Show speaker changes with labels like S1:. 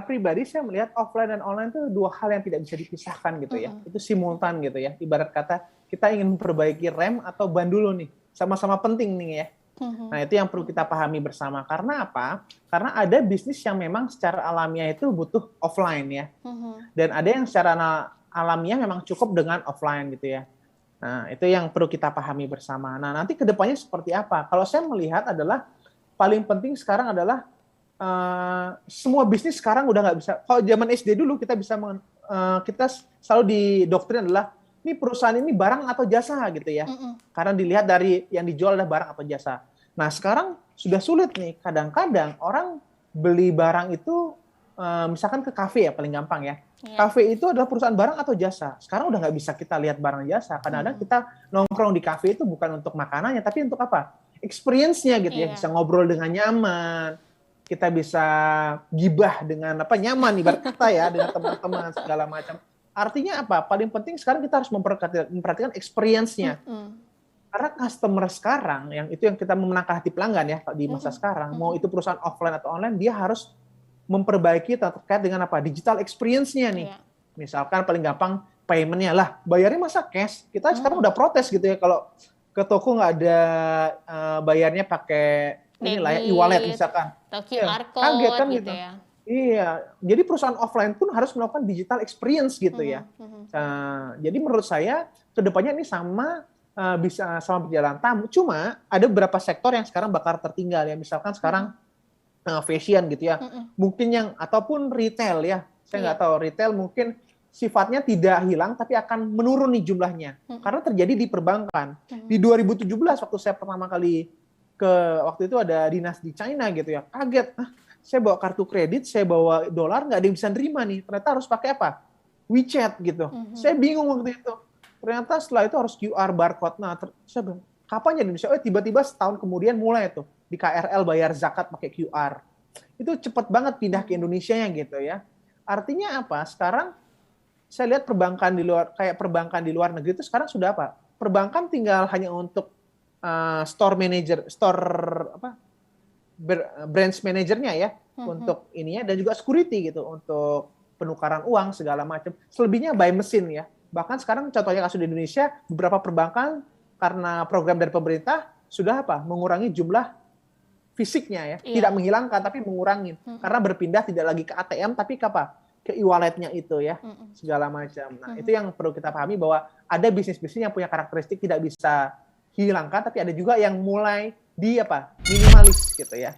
S1: pribadi saya melihat offline dan online itu dua hal yang tidak bisa dipisahkan gitu ya. Itu simultan gitu ya. Ibarat kata kita ingin memperbaiki rem atau ban dulu nih. Sama-sama penting nih ya. Nah, itu yang perlu kita pahami bersama. Karena apa? Karena ada bisnis yang memang secara alamiah itu butuh offline ya. Dan ada yang secara alamiah memang cukup dengan offline gitu ya. Nah, itu yang perlu kita pahami bersama. Nah, nanti ke depannya seperti apa? Kalau saya melihat adalah paling penting sekarang adalah semua bisnis sekarang udah nggak bisa. Kalau zaman SD dulu kita bisa kita selalu didoktrin adalah ini perusahaan ini barang atau jasa gitu ya. Karena dilihat dari yang dijual adalah barang atau jasa. Nah sekarang sudah sulit nih. Kadang-kadang orang beli barang itu misalkan ke kafe ya paling gampang ya. Kafe itu adalah perusahaan barang atau jasa. Sekarang udah nggak bisa kita lihat barang jasa. Kadang-kadang kita nongkrong di kafe itu bukan untuk makanannya, tapi untuk apa? Experience-nya gitu ya. Bisa ngobrol dengan nyaman. Kita bisa gibah dengan nyaman ibarat kata ya dengan teman-teman segala macam. Artinya apa? Paling penting sekarang kita harus memperhatikan experience-nya. Karena customer sekarang yang kita memenangkan hati pelanggan ya di masa sekarang, mau itu perusahaan offline atau online, dia harus memperbaiki terkait dengan apa? Digital experience-nya nih. Misalkan paling gampang payment-nya lah, bayarnya masa cash. Kita sekarang udah protes gitu ya kalau ke toko nggak ada bayarnya pakai inilah ya e-wallet misalkan.
S2: Atau QR code
S1: kaget kan
S2: gitu ya.
S1: Iya, jadi perusahaan offline pun harus melakukan digital experience gitu ya. Jadi menurut saya kedepannya ini bisa sama berjalan. Cuma ada beberapa sektor yang sekarang bakal tertinggal ya. Misalkan sekarang fashion gitu ya. Mungkin ataupun retail ya. Saya nggak tahu retail mungkin sifatnya tidak hilang tapi akan menurun nih jumlahnya. Karena terjadi di perbankan. Di 2017 waktu saya pertama kali waktu itu ada dinas di China gitu ya, kaget, saya bawa kartu kredit, saya bawa dolar, nggak ada yang bisa nerima nih, ternyata harus pakai apa? WeChat gitu. Saya bingung waktu itu, ternyata setelah itu harus QR barcode. Nah, saya bilang, kapan ya Indonesia? Tiba-tiba setahun kemudian mulai tuh di KRL bayar zakat pakai QR. Itu cepet banget pindah ke Indonesia-nya gitu ya. Artinya apa? Sekarang saya lihat perbankan di luar negeri itu sekarang sudah apa? Perbankan tinggal hanya untuk store manager, branch manajernya ya untuk ininya, dan juga security gitu untuk penukaran uang segala macam. Selebihnya by mesin ya. Bahkan sekarang contohnya kasus di Indonesia, beberapa perbankan karena program dari pemerintah sudah mengurangi jumlah fisiknya ya, tidak menghilangkan tapi mengurangi karena berpindah tidak lagi ke ATM tapi ke e-walletnya itu ya, segala macam. Nah itu yang perlu kita pahami bahwa ada bisnis-bisnis yang punya karakteristik tidak bisa hilangkan, tapi ada juga yang mulai minimalis gitu ya.